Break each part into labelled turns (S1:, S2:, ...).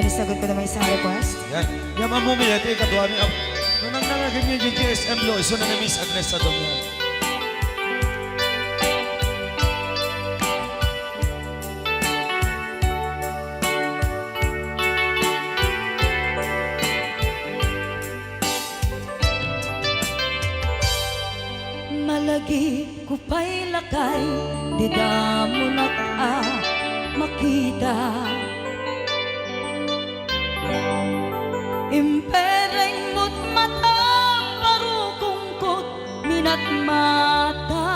S1: Yan, isagot ko naman isang request.
S2: Yan. Yan mamumili. Ito yung kadwa niya. Nung nangangagin niyo yung GSM lo, iso na Miss Agnes sa dong yan.
S3: Malagi ko pa'y lakay, di mo na makita. Impereng mo't mata, parukong kot minat mata.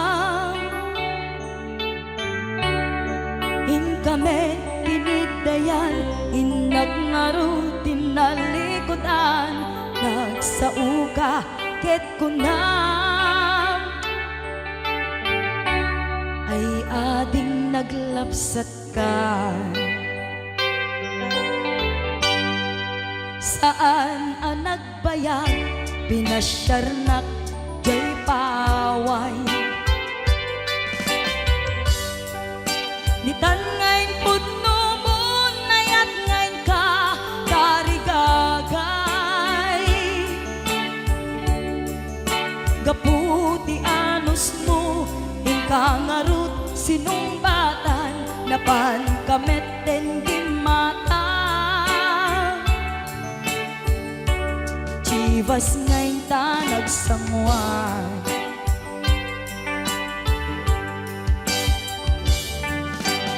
S3: In kami tinidayan, in nagngarutin na likodan, nagsauka ket kunam. Ay ading naglapsat ka. Saan ang nagbayag, pinasyarnak jay paway. Nitan ngayon pudno mo, nayat ngayon ka, karigagay. Gaputi anos mo, ingkangarut sinumbatan, napan kamet den di mata. Chivas ngayon ta nagsangwan.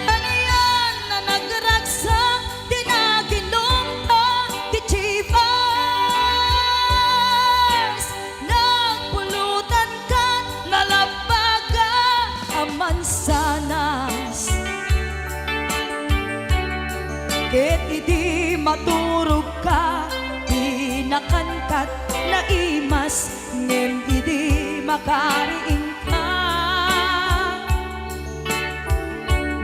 S3: Ano yan na nagragsak, di na ginumpa, di Chivas. Nagpulutan ka, nalabaga, aman sanas. Ket idi maturog ka, nakankat na imas, ngem idi makariing ka.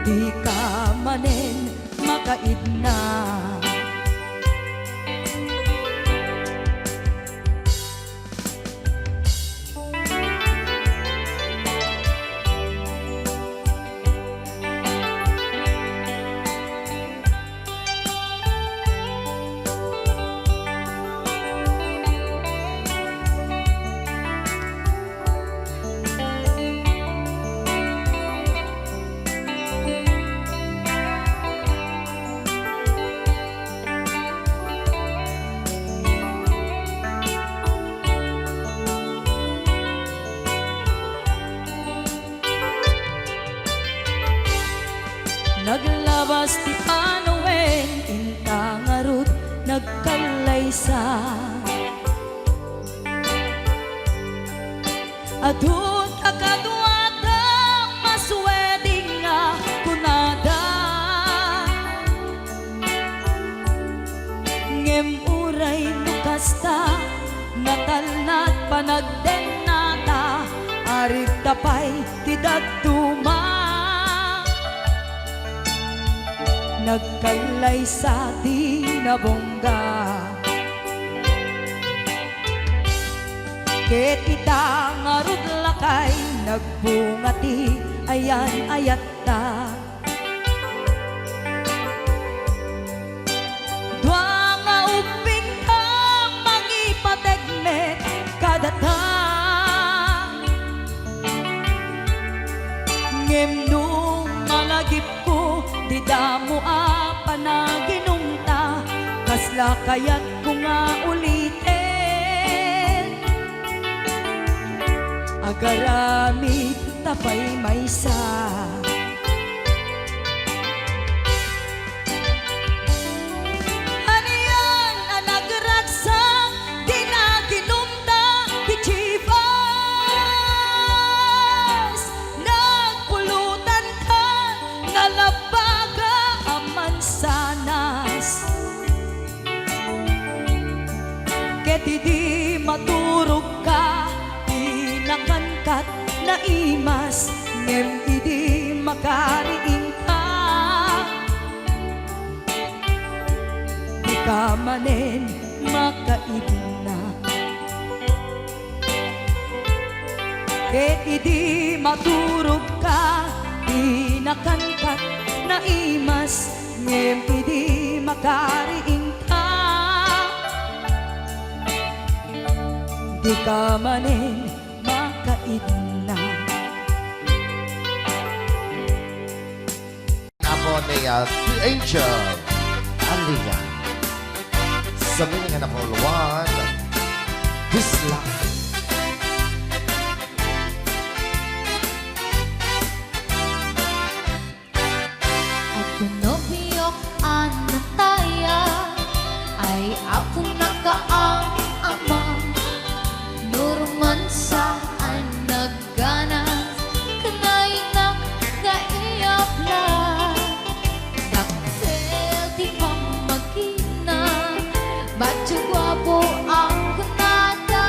S3: Di ka manen makaidna. Naglabas ti Panawen, intangarut nagkalaysa. Adun akadwada, masweding nga kunada. Ngem uray nukasta, natalnat panagdenata, arig tapay ti daduma. Nagkalay sa di nabongga. Ket ita ngarud lakay, nagbungati ayan ayat ta. Dua nga uping ka, mangipategmet kadata. Ngem nung malagip ko, di damo panaginungta, kasla kaya't ko nga ulitin. Agaramit tapay maysa. Ano yan ang nagragsak, di na ginumta, di Chivas. Nagpulutan ka, nalabaga, aman sanas. Ket idi maturog ka, di nakangkat na imas, ngem idi makariing ka. Di ka manen makaidna. Ket idi maturog ka, di nakangkat na imas, ngem idi makariing ka. Di ka manin makaidna.
S1: Ako ni The Angel Alia. Sa milingan na panguluan, Bisla.
S4: Ako nobiyok anataya ay ako nakaang ama. Nurman saan nagganas kanay na kaiyapla. Daktel di pamagina bacho guwapo ang kunada.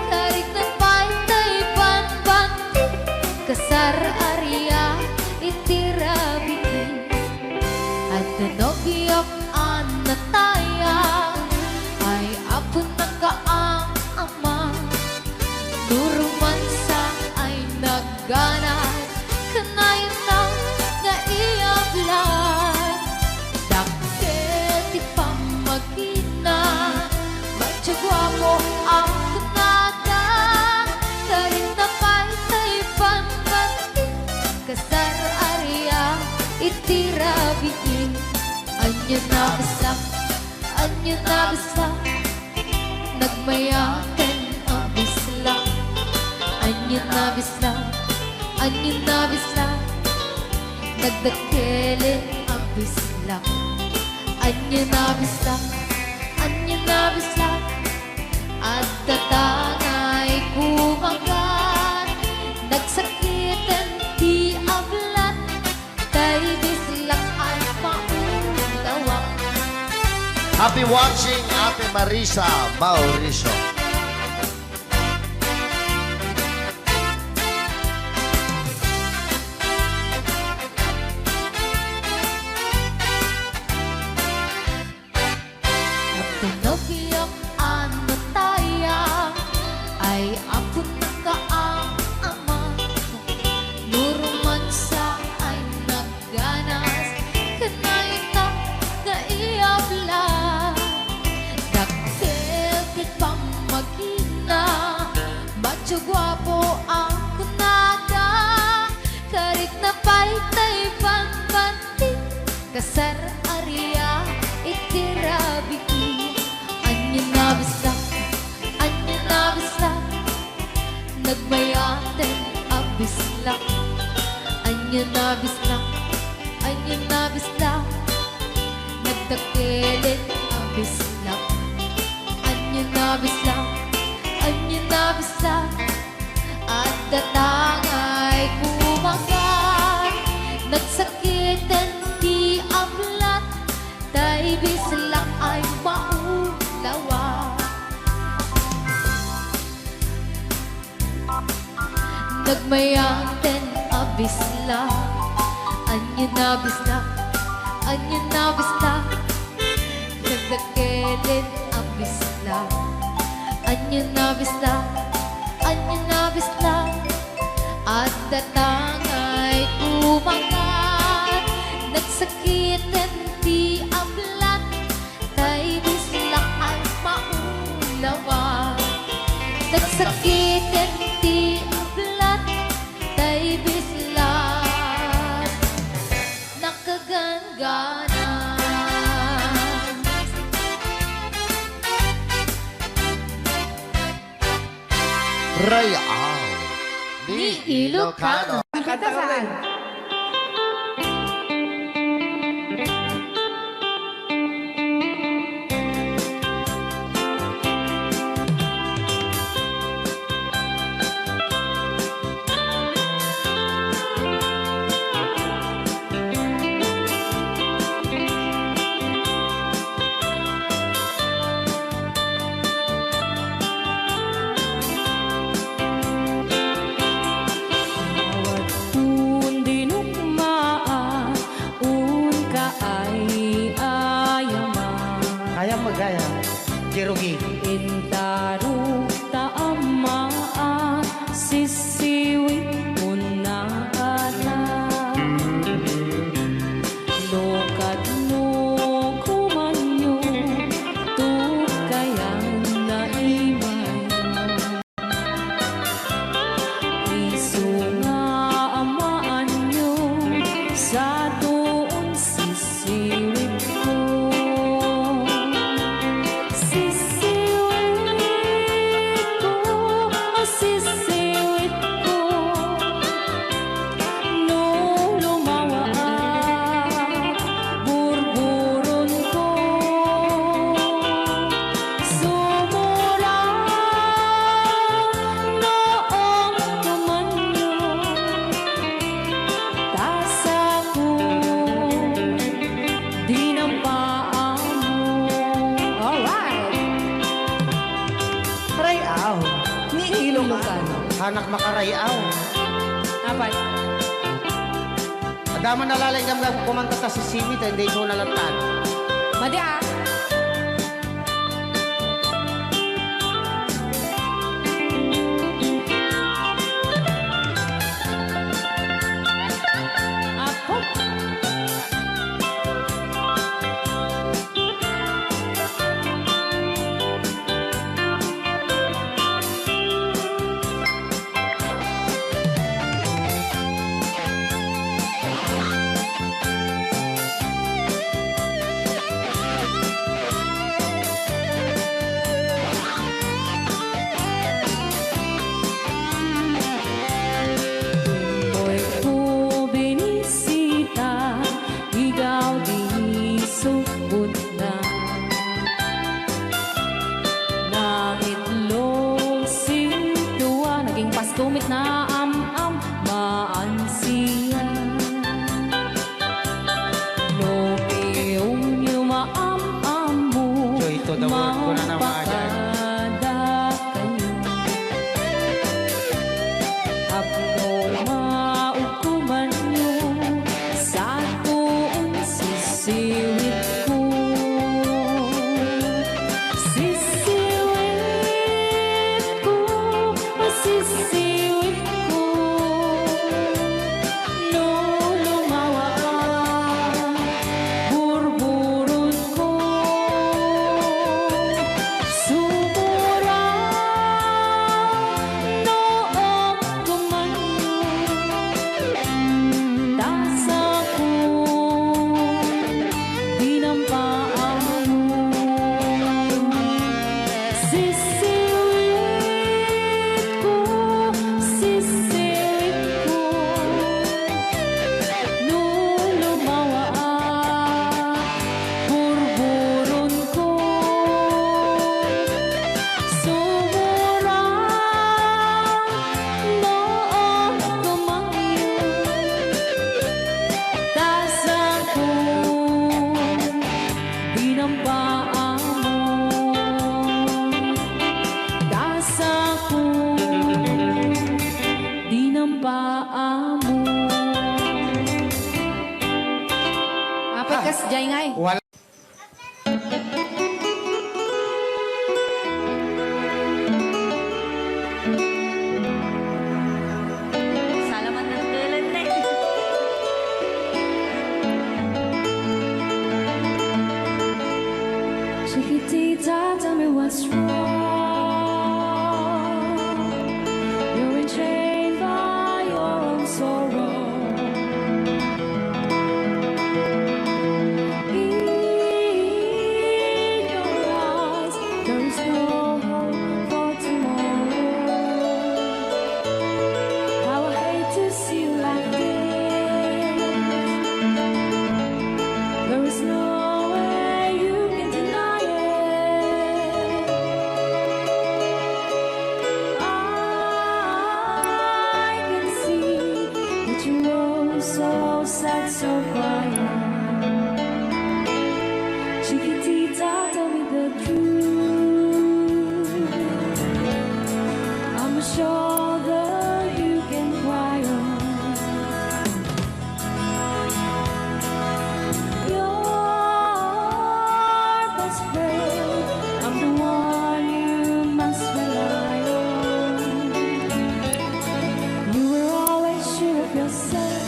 S4: Karik na pantay panbanti kasar area itirabi. At nobiyok anataya ay ako nakaang ama. Nuruman sa ay nagganas kanayon ng naiyablan. Daktil di pamagina bacho guwapo ang kunada. Karin na pantay panbanti kasar area itirabiin. Anyo na basta nagmayakan ang bisla. Anyo na basta nagdakelin ang bisla. Anyo na basta at tatangay kumagat. Nagsakitan di ablat tay bislak ay maulawak.
S1: Happy watching, Ate Marisa Mauricio.
S4: At nobiyok anataya ay ako nakaang ama. Nuruman sa ay nagganas kanay na naiyabla. Daktil di pamagina bacho guwapo ang kunada. Karik na paytay pambanti kasar area itirabi. Anyo na basta nagmayaten ang bisla. Anyo na basta nagdakelin ang bisla. Anyo na basta at datangay kumagat. Nagsakitan di ablat tay bisla ay maulawa. Nagmayaten ang bisla. Anyo na basta nagdakelin ang bisla. Anyo na basta at datangay kumagat. Nagsakitan di ablat tay bisla ay maulawa. Nagsakitan di ablat tay bisla nakagangganan.
S1: Rayal ni Ilocano.
S5: Kanta ka rin.
S3: Bawat pundi sa tuon sisiwit ko. Sisiwit ko, oh sisiwit ko, no lumawa burburon ko. Sumura noong tumanyo, tasa ko di ng paa mo. Alright!
S5: Rayaw. Ni Ilocano. Hanak makarayaw.
S3: Dapat.
S5: Adama nalalay gamgam kumanta ta si Simit, hindi so nalatan.
S3: Madi ah. Ako. Mo'y bubinisita, ikaw di subot na. Nang itlog sintuwa, naging pastumit na am-am maansiya. Lopiyong yumaam-am mo,
S5: Joy to the world ko na naman, Adan.
S3: mapakada kayo. Abno maukuman nyo sa tuong sisiwit ko. Sisiwit ko, oh sisiwit ko, no lumawa burburon ko. Sumura noong tumanyo, tasa ko di ng paa mo. Sisiwit ko, no lumawa burburon ko. Sumura noong tumanyo, tasa ko di ng paa mo. Tasa ko di ng paa mo. Apat kas jay ngay.
S5: Wala.
S3: Salamat ng tulad na Chiquitita, tell me what's wrong. You're enchained by your own sorrow. In your eyes, there is no hope for tomorrow. How I hate to see you like this. There is no way you can deny it. I can see that you're so sad, so quiet. Chiquitita, tell me the truth. I'm a shoulder you can cry on. Your best friend, I'm the one you must rely on. You were always sure of yourself.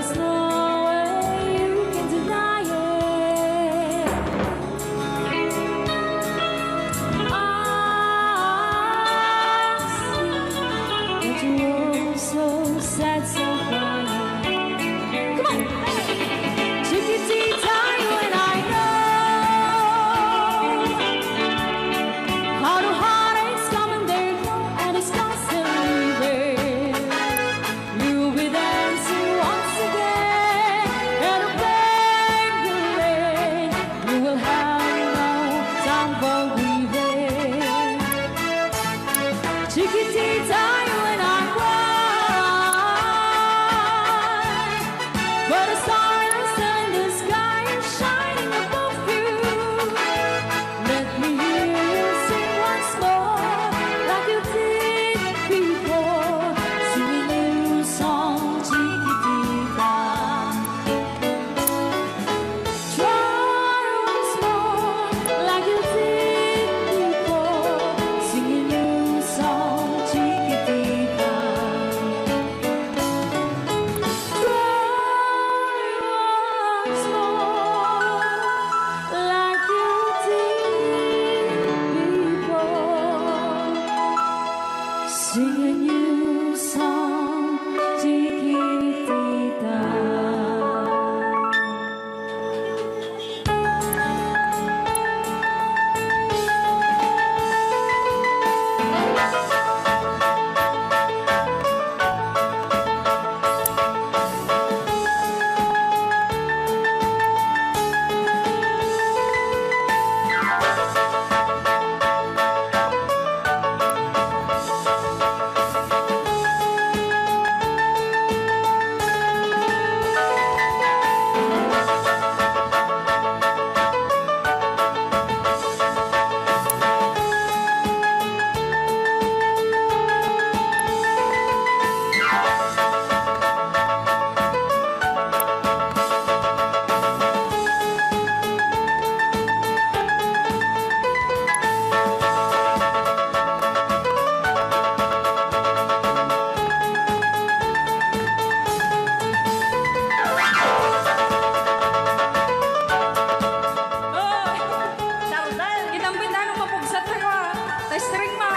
S3: is no way you can deny it. I see that you're so sad, so crying. Come on, Chiquitita, you and I know how the heartaches come and they go, and it's constantly there. You'll be dancing once again, and a baby, you will have no time for grieving. Chiquitita, you and I cry, but a stars in the sky is shining above you. Let me hear you sing once more, like you did before. Sing a new song, Chiquitita. Try once more, like you did before. Sing a new song, Chiquitita. Try once more, like you did before. Sing a new song, Chiquitita. Kitang pindanong mapugsat na ko. Testring mo.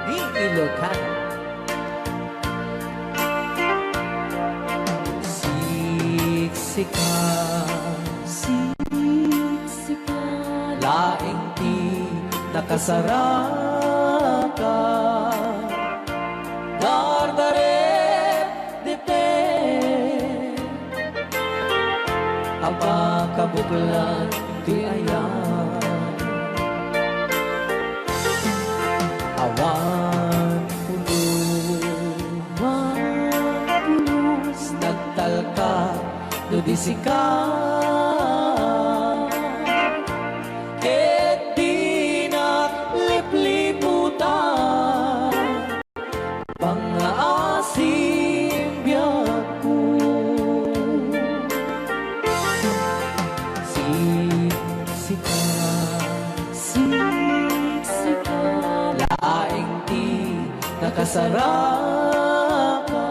S5: Di Ilocano. Siksika, laing ti nakasaraka. Dardaret dipe, apa kabuklan ti ayan. Awan pulos, nagtalka, dudisika. Ket di naglipliputan, pangaasim biyaku. Siksika, laing ti nakasaraka.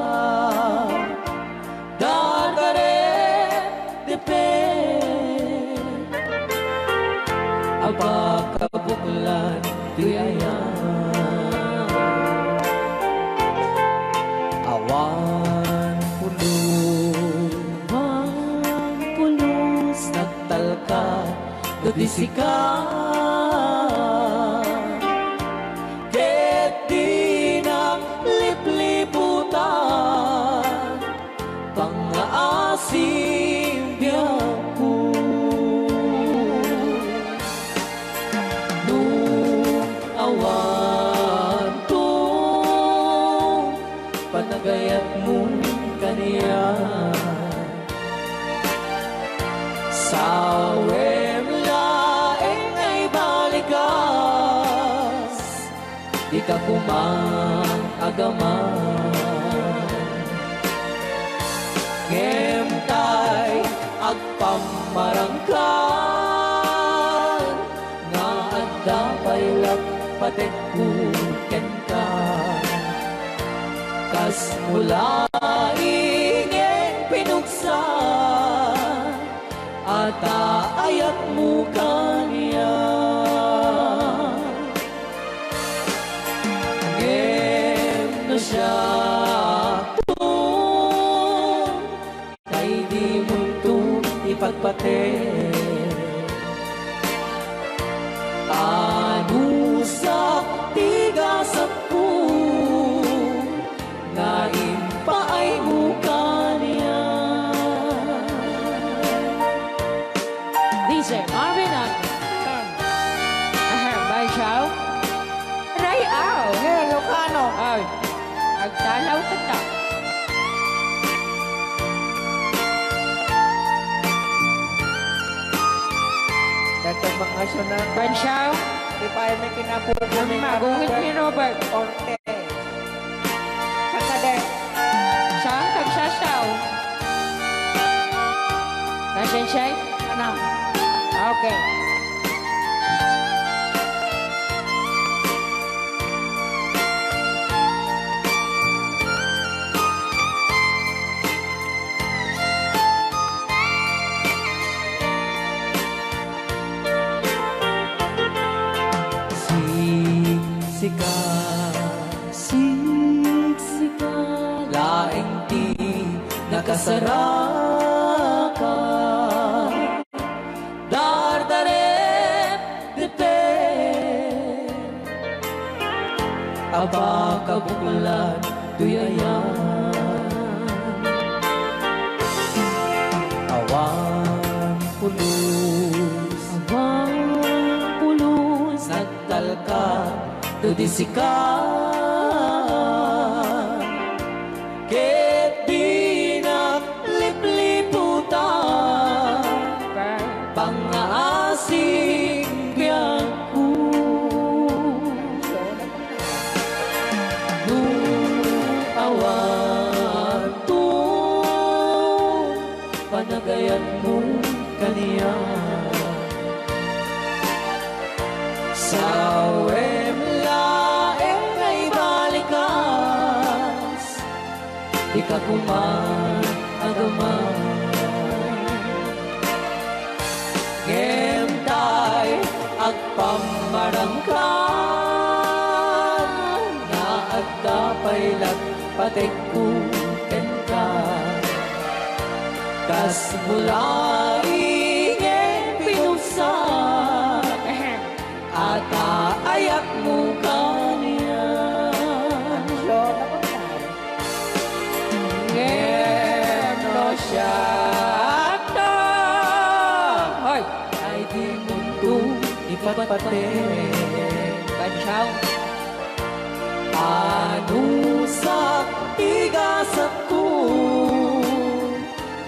S5: Dardaret dipe, aba kabuklan ti ayan. Awan pulos, nagtalka, dudisika. Ket di naglipliputan, pangaasim biyaku. Nung awan to, panagayat mo kaniya. Sawem laeng ay balikas, di ka kumang agaman. Ngemtay agpamarangkan, nga adda pa'y
S3: pailak patek kuken ka. Kas mula ingin pinuksa at ayat mo kanya. Ngem no siya kay di mo ito ipagpatek. Ano sa tigasat ko na impaay mo kanya. DJ Marvin at Bay Chow Ray Ao
S5: Ilocano.
S3: Ay, agtalaw ka ta.
S5: Datang mga sunang.
S3: Ban Chow,
S5: Di pa ay may kinapupo ni
S3: magungit ni Robert.
S5: Orte. Kakade.
S3: Saan kagsasaw? Nasaan siya?
S5: Ano?
S3: Okay.
S5: Siksika.
S3: Siksika.
S5: Laing di nakasaraka.
S3: Dardarep depe.
S5: Aba kabukulan tuyayan. Awang pulos.
S3: Awang pulos.
S5: Nagtalka tudisikan. Ket di naglipliputan. Pangaasing biyangku. Awan to panagayan mo kaniya. Sa laeng ay balikas, di ka kumagaman. Ngemtay at pamarangkan, na agdapay patek kuken ka. Kas mula ingin pinuksa at ayak mo kanya. Ngem no siya ta.
S3: Hoy,
S5: Ay di mundo ipatpatek.
S3: Banchaw.
S5: Ano sa tigasat ko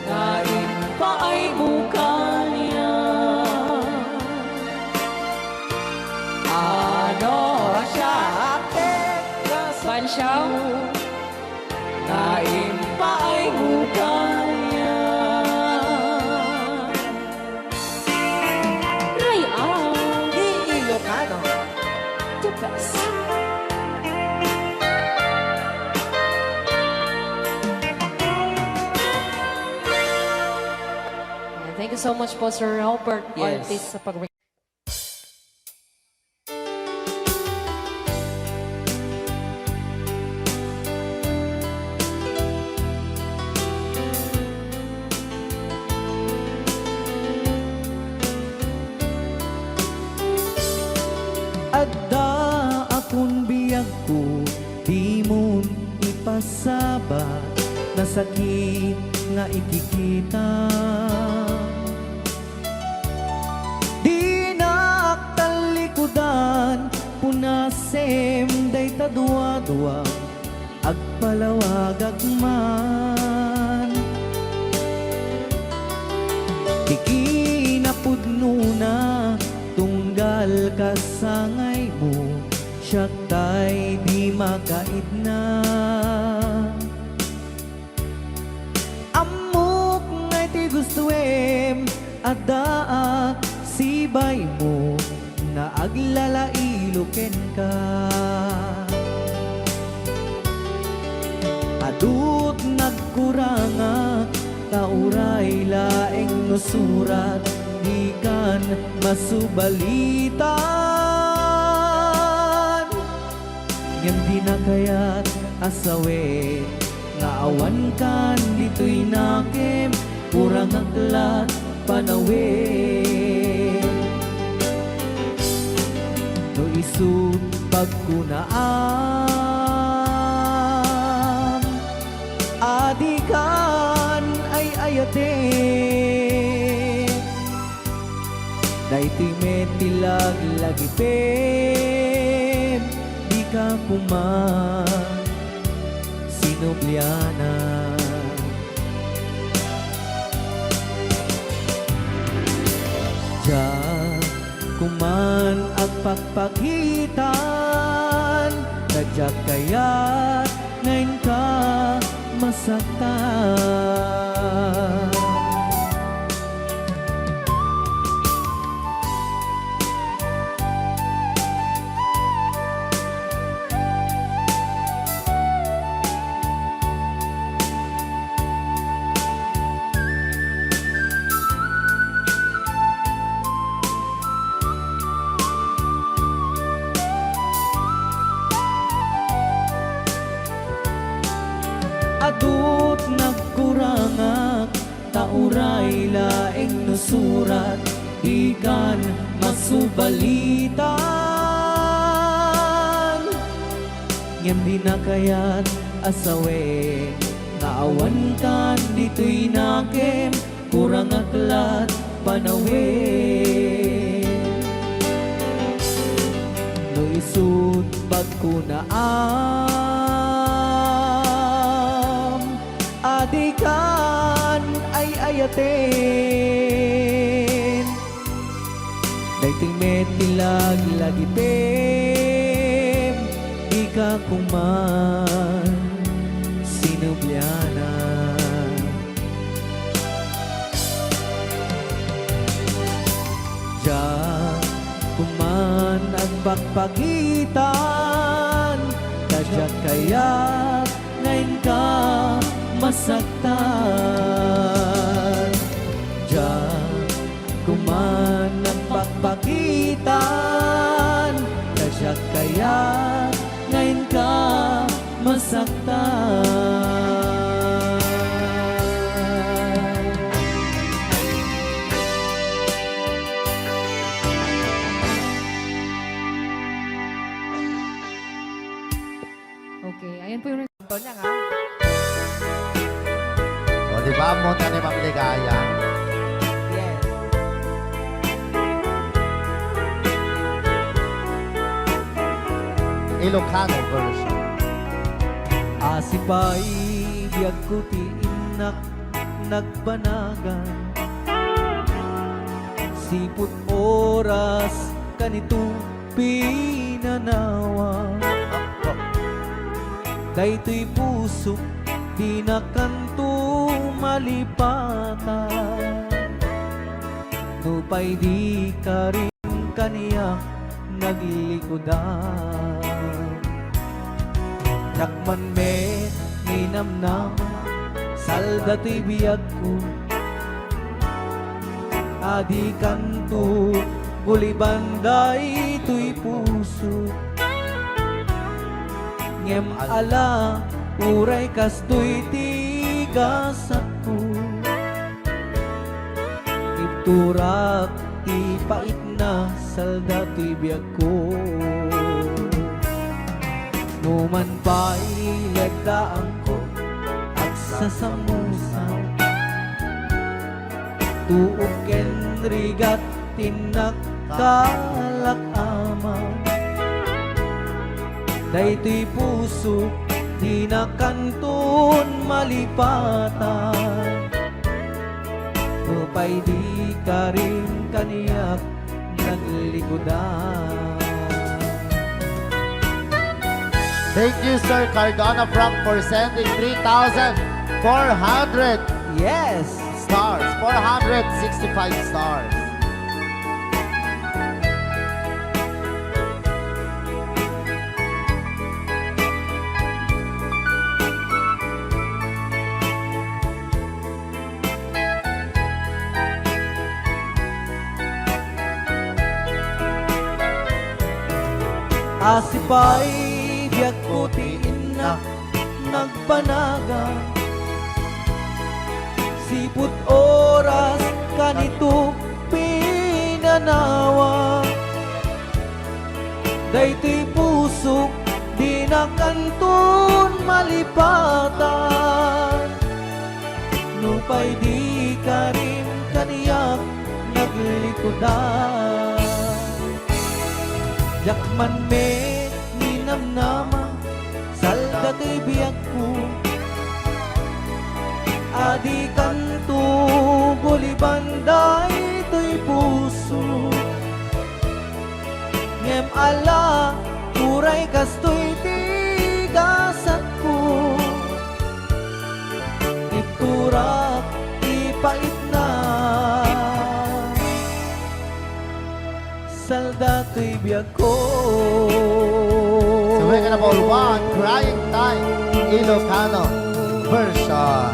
S5: na impaay mo kanya. Ano siya tigasat
S3: Banchaw.
S5: na impaay mo kanya.
S3: Ray Ao.
S5: Di Ilocano.
S3: The best. Thank you so much po, Sir Robert
S5: Yes.
S3: Ortiz, sa pag
S5: Adda akong biyag ko, di mo ipasabat na sakit nga ikikita. Di naktalikudan, punasem day tadwa-dwa, agpalawag agman. Di kinapudno na, tunggal kasangay mo, siya tay di makaid na. Amok ngay ti gustuem, adaak sibay mo, na aglalailan
S6: ken ka. Adut nagkuranga kauray laeng no surat di kan masubalitan. Ngem di na kayat asawe nga awan kan dito'y nakem kurang aklat panawe. No isut pagkunaan adikan ay ayate. Daytoy metilag lagi pem di ka kuman sinubliana. Diyan kuman ang pagpagitan, nadyak kaya't ngayon ka masaktan. Adut nagkurangak tauray laeng nusurat ikan masubalitan. Ngem di na kayat asawe nga awan kan dito'y nakem kurang aklat panawe. No isut pagkunaan adikan ay ayaten. Daytoy metilag lagi pem di ka kuman sinubliana. Diyan kuman ang pagpagitan, kadyak kaya ngayon ka masaktan. Diyan kuman ang pagpagitan, kadyak kaya ngayon ka masaktan.
S3: Okay, ayan po yung
S5: Ito niya nga.
S1: O, di ba mo ni Ma'am Ligaya?
S5: Yes.
S1: Ilocano version.
S6: Asipay biyag ko ti inak nagbanagan, siput oras kanito pinanawa. Daytoy puso di na kanto malipatan, nupay di ka rin kaniya naglikodan. Nakman me ninamnam salda to'y biyag ko, adi kanto gulibanday to'y puso. Ngem ala uray kastoy tigas ako, iturak ti pait na salda to'y biyag ko. Numan pa'y lagdaan ko at sasamusan, tuok ken rigat tinak kalakama. Daytoy puso di na kanton malipatan, nupay di ka rin kaniyak naglikodan.
S1: Thank you, Sir Cardona Frank, for sending 3,400
S6: Yes!
S1: stars. 465 stars.
S6: Asipay biyak ko tiin na nagpanaga. Siput oras kanito pinanawa. Daytoy pusok di na kanton malipatan. Nupay di ka rin kaniyak naglikodan. Jakman me ninamnama salda to'y biyak ko. Adi kanto bulibanday to'y puso. Ngem ala uray kastoy tigasat ko. Iturak ipait na salda to'y biyak ko.
S1: So we're gonna call one Crying Time Ilocano version.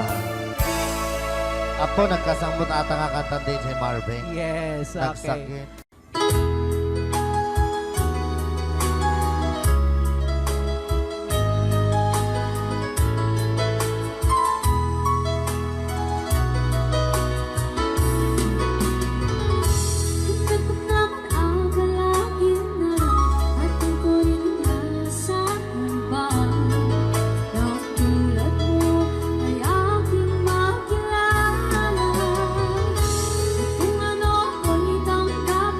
S1: Apo nagkasambot ata nga kanta din si Marvin.
S6: Yes, okay.
S1: Nagsakit.
S3: Kung ano ko'y tanggap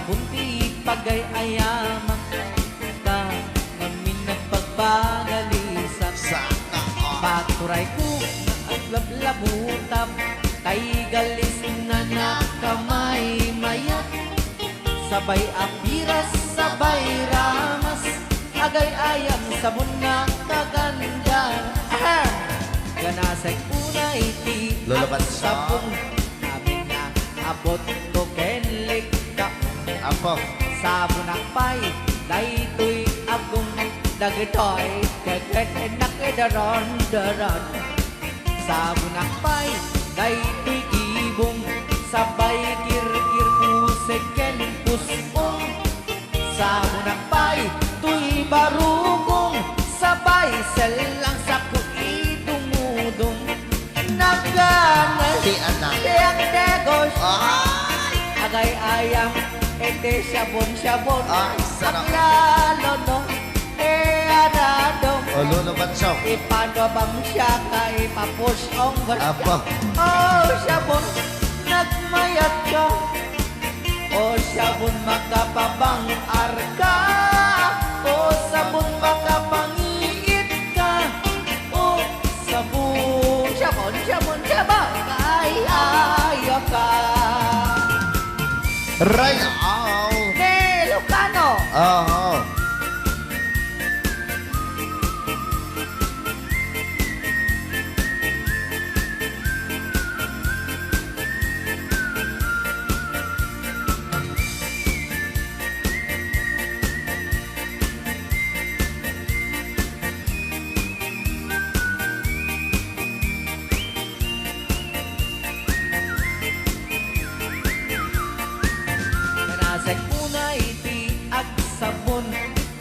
S6: bunti pagay-ayaman ka kami nagpagpagalisan
S1: Sana all.
S6: paturay ko at lablabutap kay galis na nakamay mayat sabay apiras sabay ramas agay-ayam sabon na kaganda ganasay unay ti
S1: Lulaban
S6: at
S1: sa-
S6: sabon amin na abot ko kenlik ka
S1: Apo.
S6: sabon akpay daytoy agong dagitoy kaget nakidaron daron sabon akpay daytoy ibong sabay kirkir puseken pusong sabon akpay tuy barugong sabay selang sa kuidumudong nagganay
S1: Di anak.
S6: tiyak degos
S1: Ay!
S6: agay-ayam ete sabon-sabon
S1: Ay, sarap.
S6: lalo no arado
S1: O luluban siya.
S6: ipadabang siya kay papusyong
S1: Apo.
S6: oh sabon nagmayat ka oh sabon makapabang arka oh sabon makapangiit ka oh sabon sabon kay ayaw ka
S1: Right all.
S6: Ilocano
S1: Oo.
S6: Kanasay unay ti ag sabon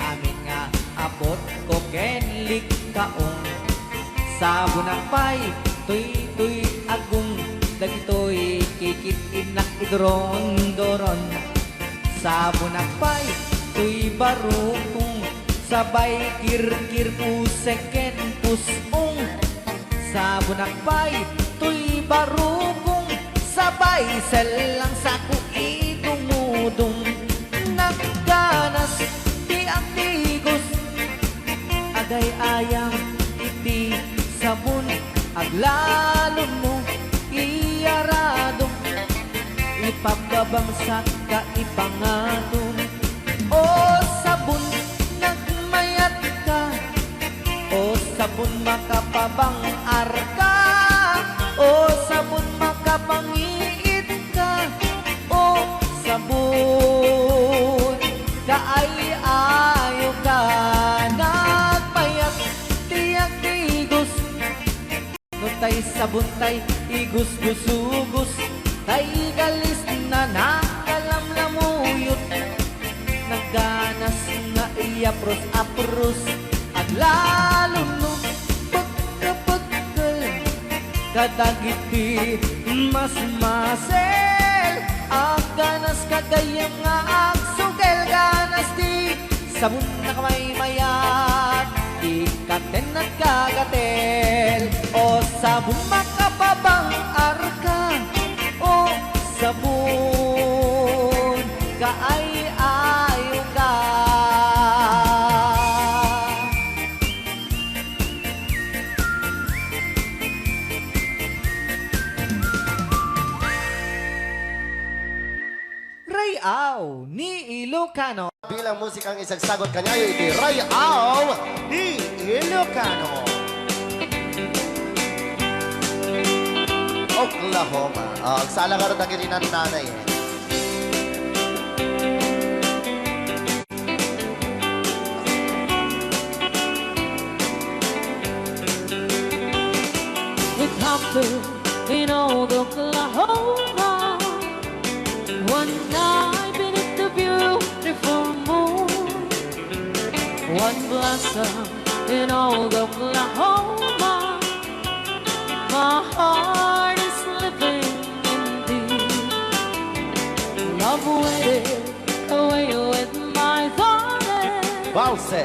S6: amin nga abot ko kenlik kaong sabon akpay tuy agong dagitoy kikit inak idron-doron sabon akpay tuy barukong sabay kirkir puseken pusong sabon akpay tuy barukong sabay selang sa kuidumudong nagganas ti ang tigos agay-ayam iti sabon aglalo mo iyarado ipababang sa kaipangaton o sabon nagmayat ka o sabon makapabang arka o sabon makapangiit ka o sabon kaay-ayo ka nagpayak tiyak tigos no tay sabon tay igus-gusugos tay galis na nakalamlamuyot nagganas nga iyapros-apros at lalo no pagkapagkal kadagiti mas masel ang ganas kagayam nga agsugel ganas di sabon na kamay mayat ikaten at kagatel o sabon makapabang arka o sabon kaay-ayo ka Rayaw ni Ilocano
S1: Bilang musikang isang sagot kanya iti Ray Al ni Ilocano. Oklahoma. Ang sala ka rin nagirinan nanay.
S3: It happened in old Oklahoma one night beneath the beautiful moon. One blossom in old Oklahoma. My heart is living in thee. Love waited away with my darling.
S1: Valse.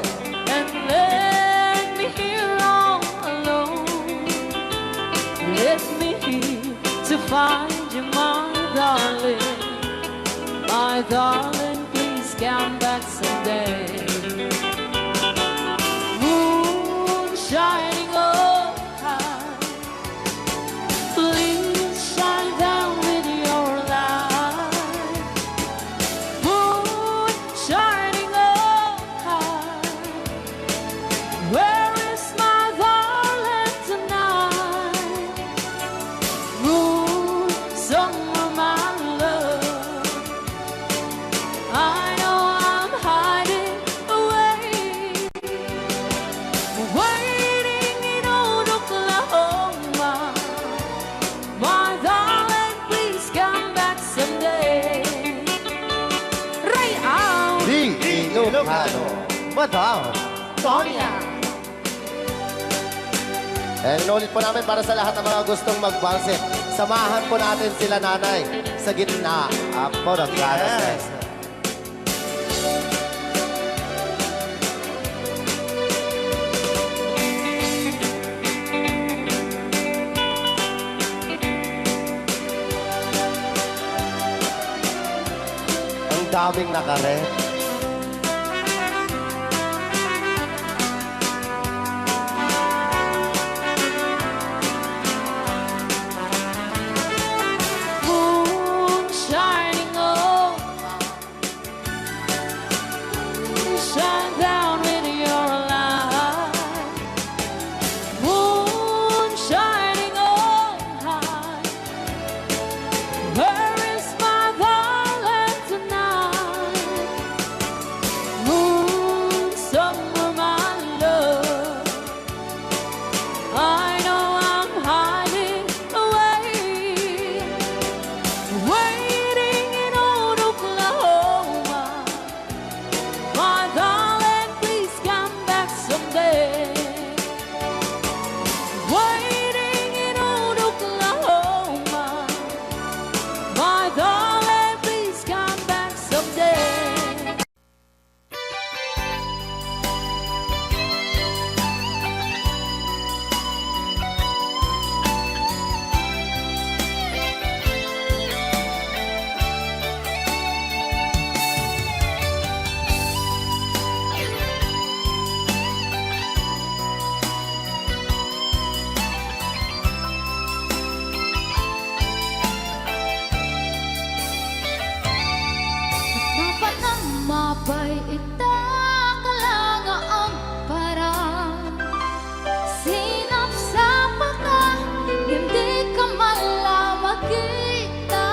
S3: And let me here all alone. Let me here to find you, my darling, come back someday. Moon shining on high, please shine down with your light. Moon shining on high, where is my darling tonight? Moon, somewhere my love, I know I'm hiding away, waiting in old Oklahoma. My darling, please come back someday. Right out.
S1: Di Ilocano, Madam
S5: Sonia.
S1: Inulit po namin para sa lahat ng mga gustong magpansit. Samahan po natin sila nanay sa gitna po ng Yes. Ang daming nakaret.
S3: Moon shining on, shine down with your light. Moon shining on high, where is my darling tonight? Moon, somewhere my love, I know I'm hiding away, waiting in old Oklahoma. My darling, please come back someday. Waiting in old Oklahoma. My darling, please come back someday. Dapat na mapay ang parang sinapsapa ka, hindi ka malamagita,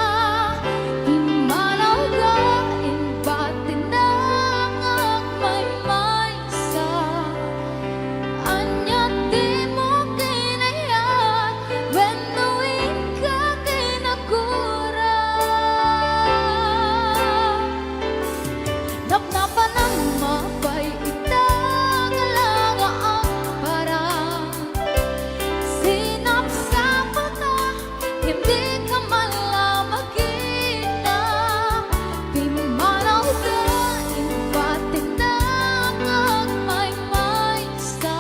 S3: imanaw ka, imbatin na may sa anya di mo kinayat, benuin ka kinakura. Napnapan ng mapay itang ang parang sinapsapa ka, hindi ka malamagita, pimanaw ka, impatin na may sa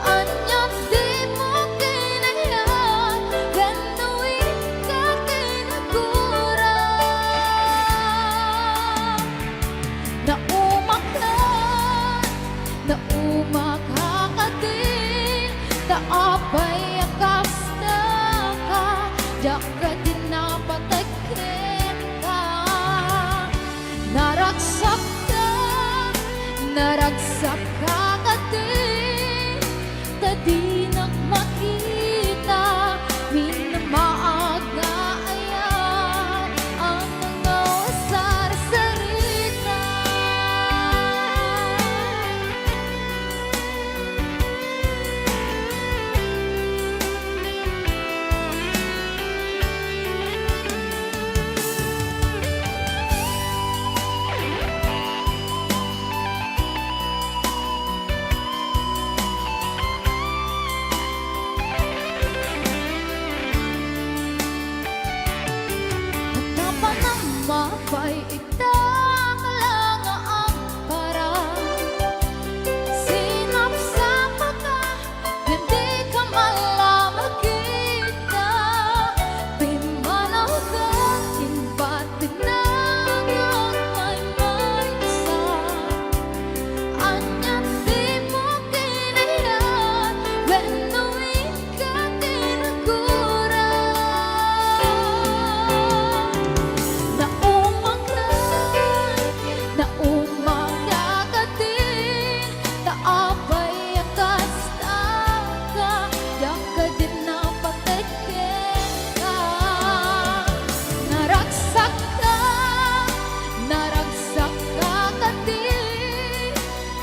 S3: anya di mo kinayat, benuin ka kinakura. Naumakakatin, taapay akas na ka, jaga din napatakin ka. Naragsak ka katin, tadi nagmakita, minamaaga ayan ang mga sarita.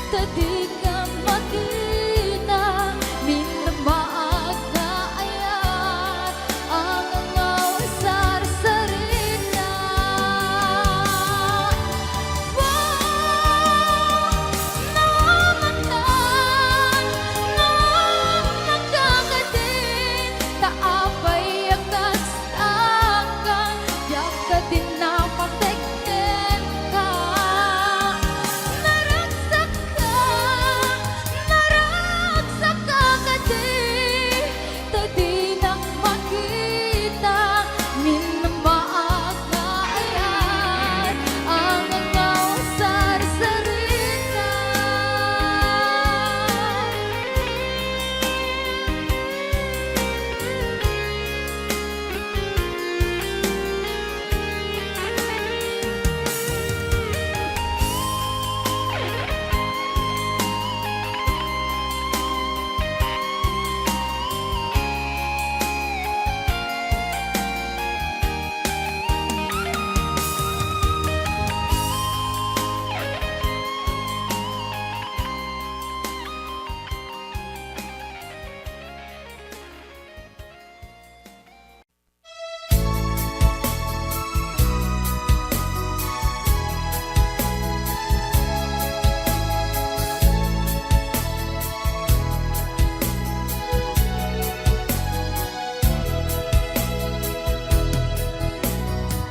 S3: tadi ka makita minamaaga ayat ang ngaw sar-sarita.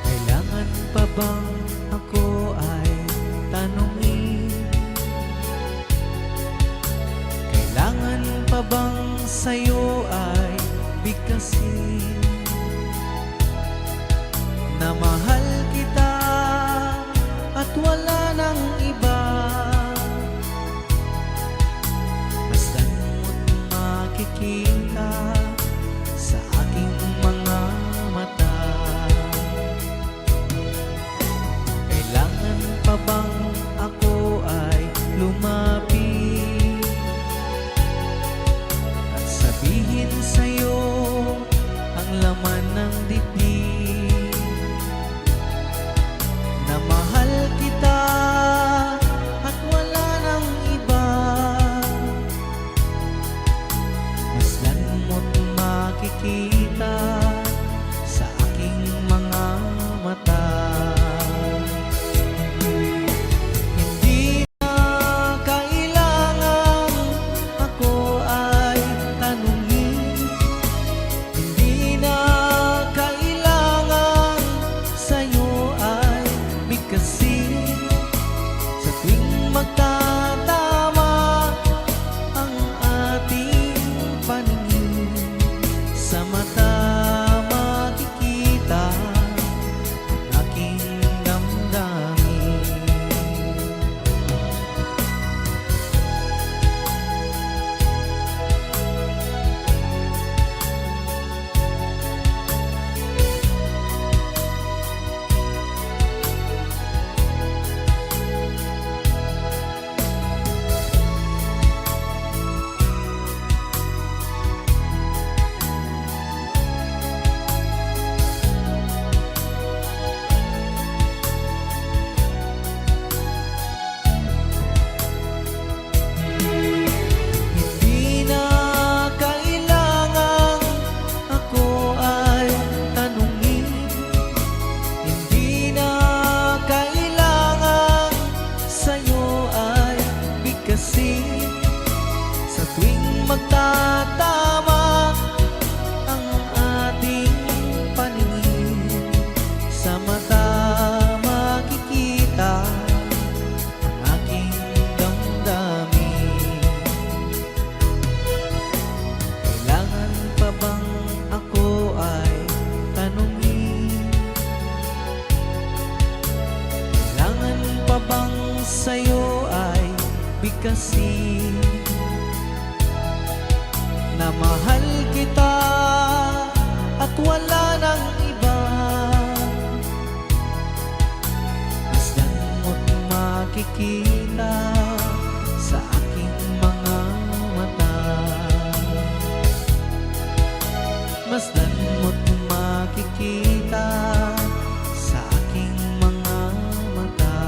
S6: Kailangan pa bang ako ay tanungin? Kailangan pa bang sa'yo ay bigkasin? Na mahal kita at wala nang iba. Masdan mo't makikita sa aking mga mata. Kailangan pa bang ako ay lumapit at sabihin sa'yo ang laman ng dibdib? Na mahal kita at wala nang iba. Masdan mo't makikita sa aking mga mata. Hindi na kailangan ako ay tanungin. Hindi na kailangan sa'yo ay bigkasin. Sa tuwing magtatama ang ating paningin, sa mata makikita ang aking damdamin. Hindi na kailangan ako ay tanungin. Hindi na kailangan sa'yo ay bigkasin. Sa tuwing magtatama ang ating paningin, sa mata makikita ang aking damdamin. Kailangan pa bang ako ay tanungin? Kailangan pa bang sa'yo ay bigkasin? Na mahal kita at wala nang iba. Masdan mo't makikita sa aking mga mata. Masdan mo't makikita sa aking mga mata.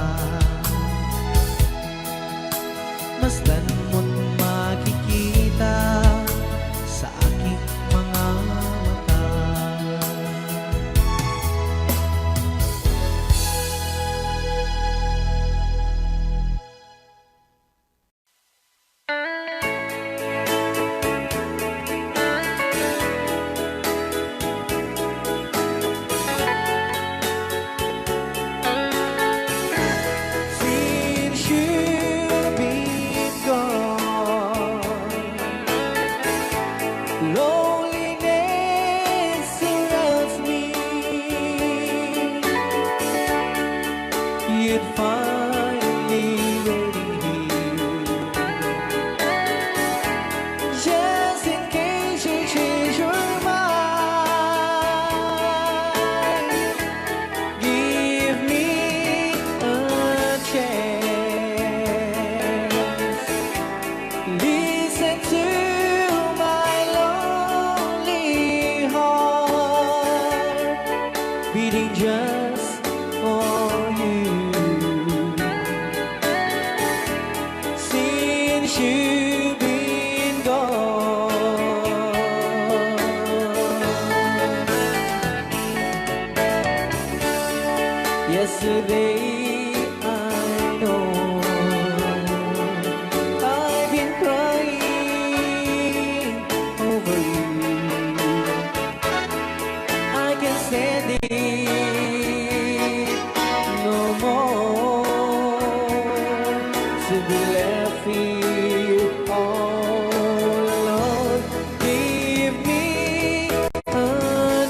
S6: to be left here all alone. Give me a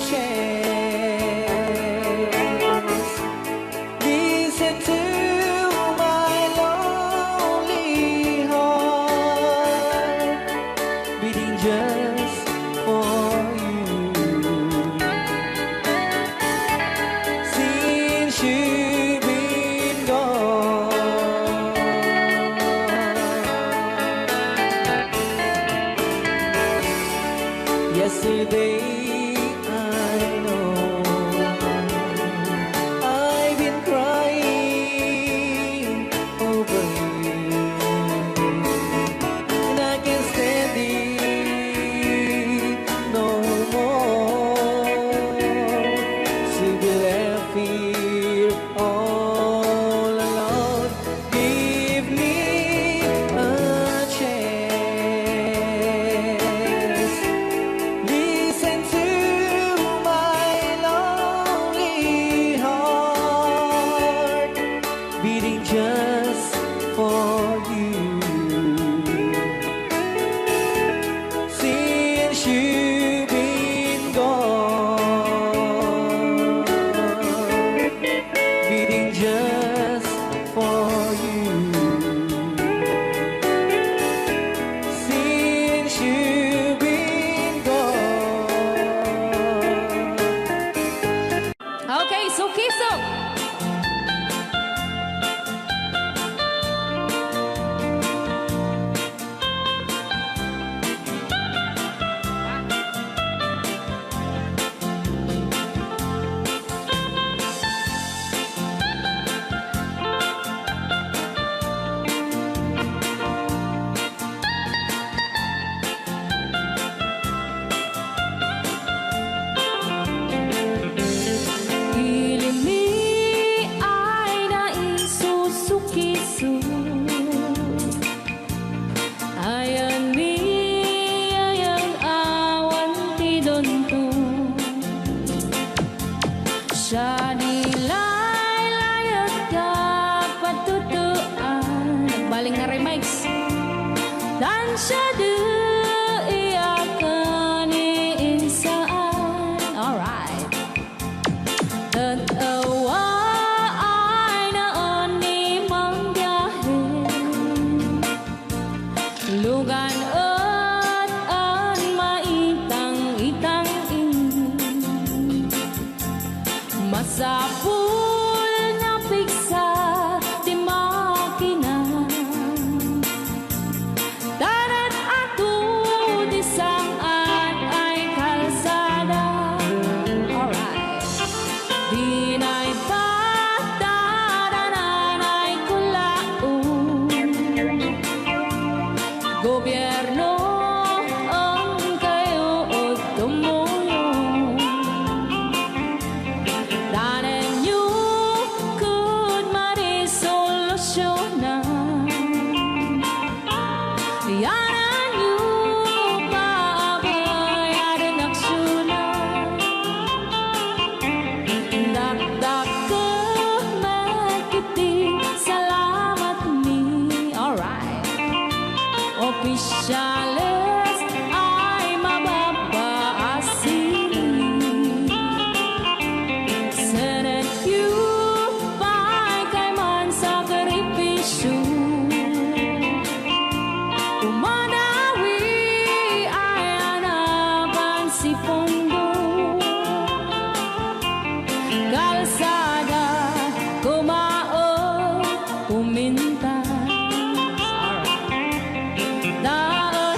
S6: chance. Listen to my lonely heart beating just for you. Since you've been gone, yesterday I know I've been crying over you, and I can't stand it no more to be left here all alone. Give me a chance. Listen to my lonely heart beating just for you. Since you've been gone, beating just for you. Since you've been gone.
S3: Okay, so Kiso. Piling mi ay naisusukiso. Ayan mi ayang awan ti donto. Siya nilay layag ka patutuan. Nagbaling na remix. Dan siya di iyakan iinsaan. Alright. Tatawa ay naon ni mang biyahe. Lugan at an maitang-itang masapul na piksa di makina. Darat ato di saan ay kalsada. Alright. Di na'y patadanan ay kulaon. Gobyerno ang kayo o tumulong. Danan nyo could marisolusyonan. Yanan nyo paabayaran aksyonan. Dakdak ka magkiting salamat mi. Alright. Opisyales ay mababaasin. Senate you pa'y kay man sakripisyo. Umanawi ay anapan si Pondo. Kalsada, kumao, umintas. Alright. Daan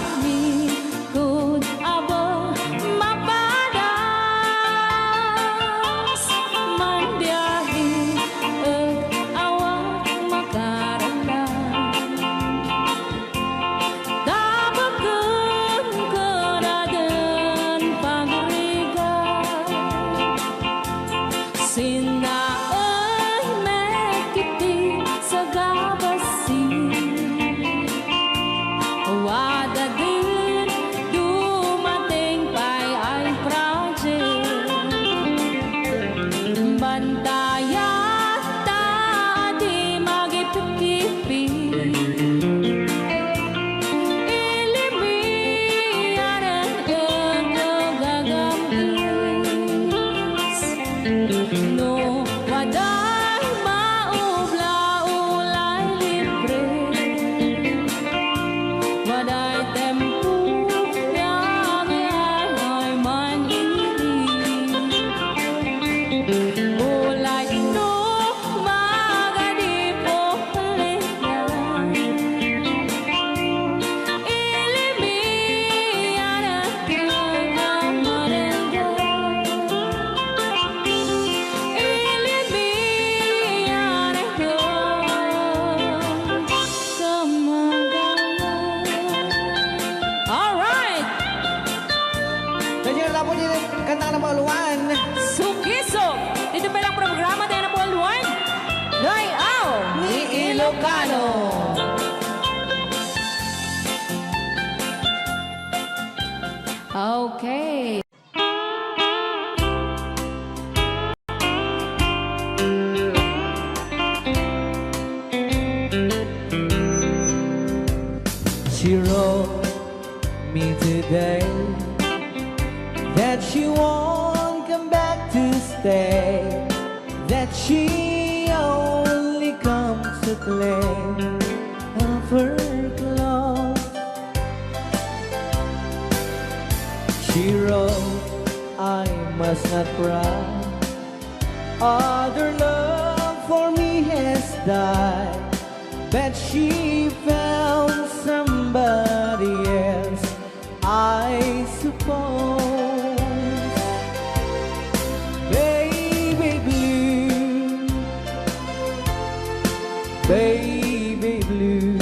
S5: Ilocano.
S3: Okay.
S6: She wrote me today that she won't come back to stay, that she only comes to claim of her clothes. She wrote, I must not cry, other love for me has died, but she found somebody else, I suppose. Baby blue, baby blue,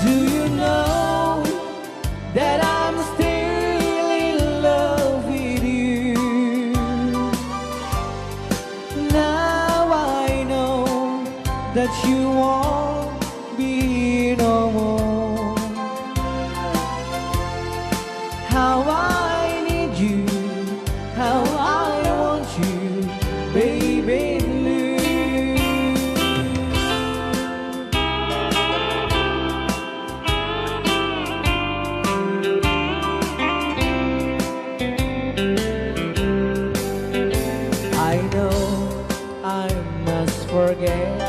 S6: do you know that I'm still in love with you? Now I know that you won't be no more. How I need you, how I want you, baby blue. I know I must forget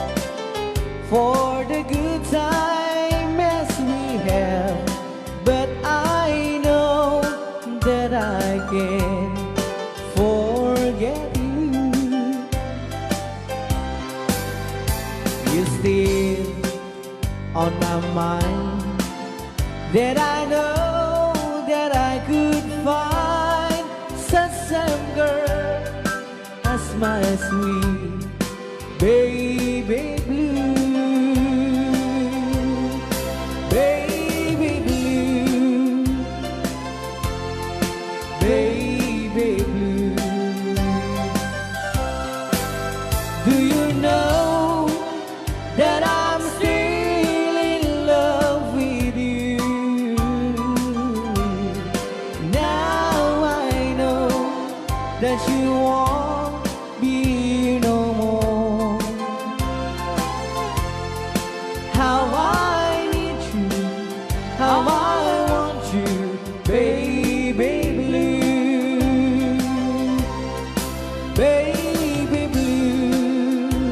S6: for the good time as we have, but I know that I can forget you. You're still on my mind, that I know that I could find such some girl as my sweet baby blue, baby blue, baby blue. Do you know that I'm still in love with you? Now I know that you won't be no more. How I need you, how I want you, baby blue, baby blue,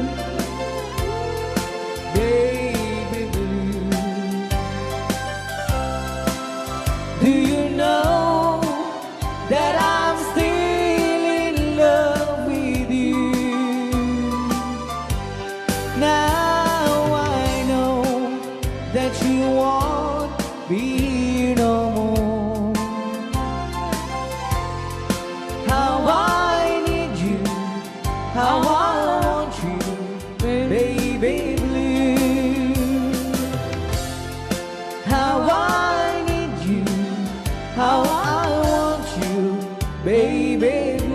S6: baby blue. Do you know that I'm still in love with you? Now I know that you won't be no more. How I need you, how I want you, baby blue. How I need you, how I want you, baby blue.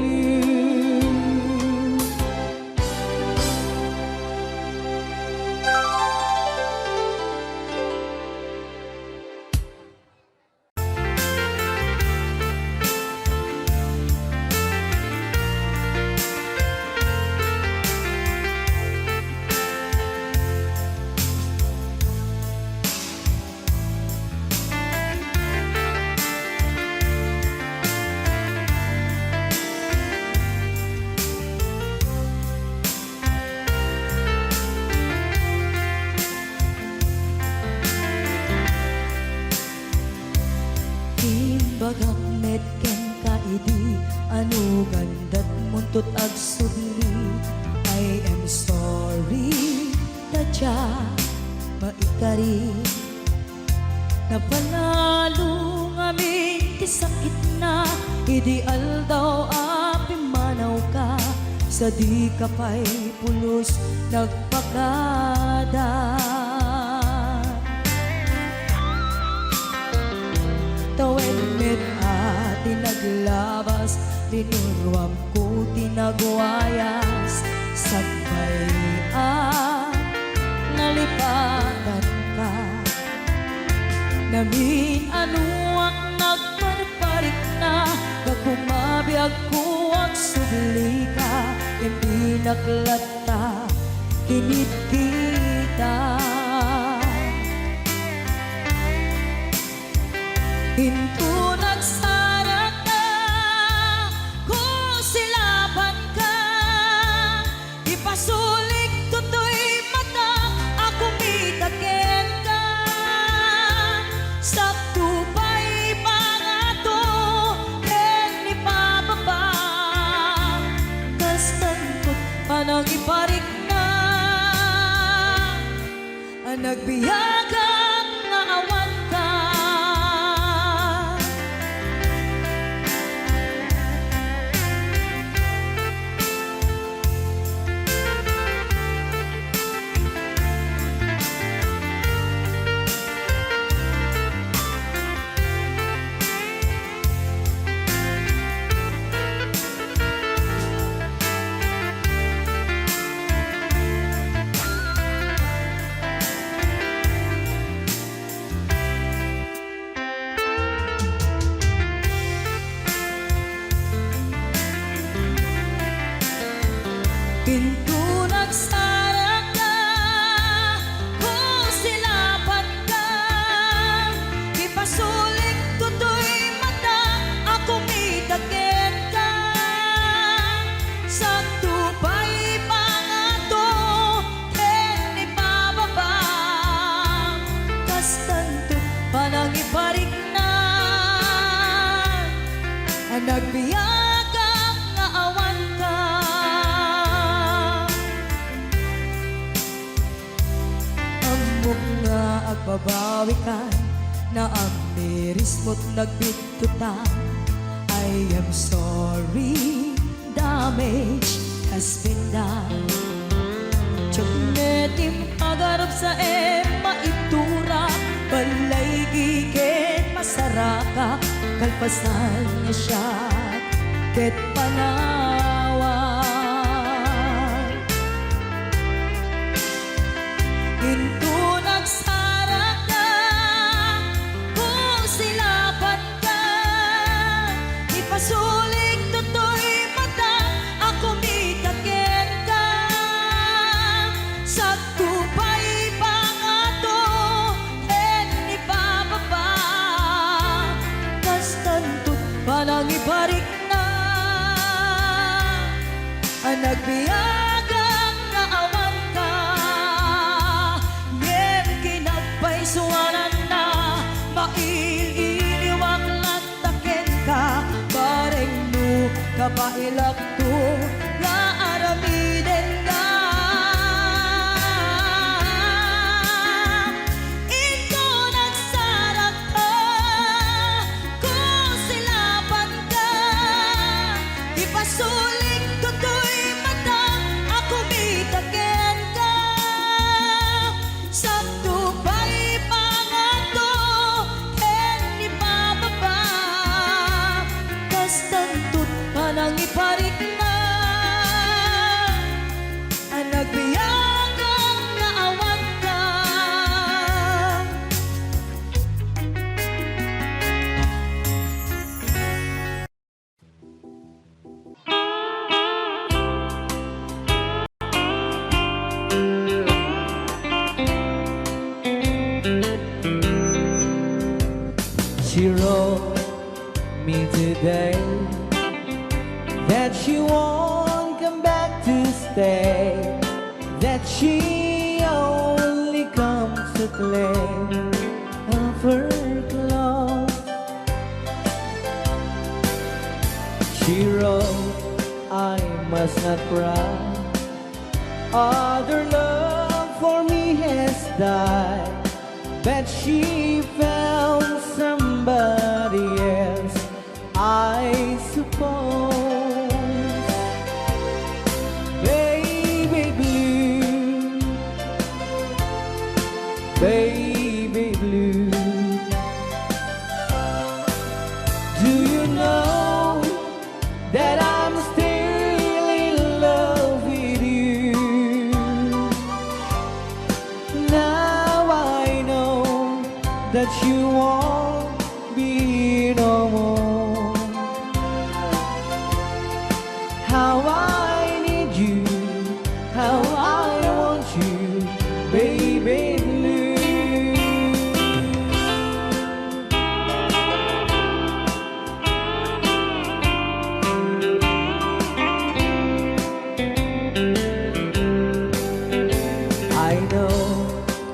S3: Bagak met ken kaidi anu gandat muntut ag sudli. I am sorry tadya maikari napanalo ngamin ti sakit na ideal daw api manaw ka sa di kapay pulos nagpakada. Tawen met ati naglabas, tinurwam ko tinagwayas, sabay nalipatan ka. Namin anuak nagparparik na, nagkumabiyag ko at subli ka, hindi naklata, kinit kita. Hinto nagsarat na, kung silaban ka, ipasulik tutoy mata, ako mitaken ka. Sakto pa'y pangato, ken ipababa, kastantot panang iparik na, ang nagbiyagang nga awan ka. Pinto nagsara ka, kung silaban ka, ipasulik tutoy mata, ako mitaken ka. Sakto pa'y pangato, ken ipababa, kastanto panang iparik na, ang nagbiyagang nga awan ka. Amok nga agbabawi ka, na ang miris mo't nagbitutan. I am sorry, damage has been done. Tiyagnetim agarap sa maitura, balay gigit masaraka, kalpasan niya siya, ket panawan. Hinto nagsara ka, kung silaban ka, ipasulik tutoy mata, ako mitaken ka. Sakto pa'y pangato, ken ipababa, kastantot panang iparik na, ang nagbiyagang nga awan ka. Ngem kinagpaisuanan na, maililiwag lataken ka, bareng no kapailak to, nga aramiden ka. Ito nagsarat ka, kung silaban ka, ipasulik tutoy mata, ako mitaken ka. Sakto pa'y pangato, ken ipababa, kastantot panang iparik na, ang nagbiyagang nga awan ka.
S6: She wrote me today that she won't come back to stay, that she only comes to claim of her clothes. She wrote, I must not cry, other love for me has died, that she found somebody else, I suppose. Baby blue, baby blue, do you know that I'm still in love with you? that you won't be no more. How I need you, how I want you, baby blue. I know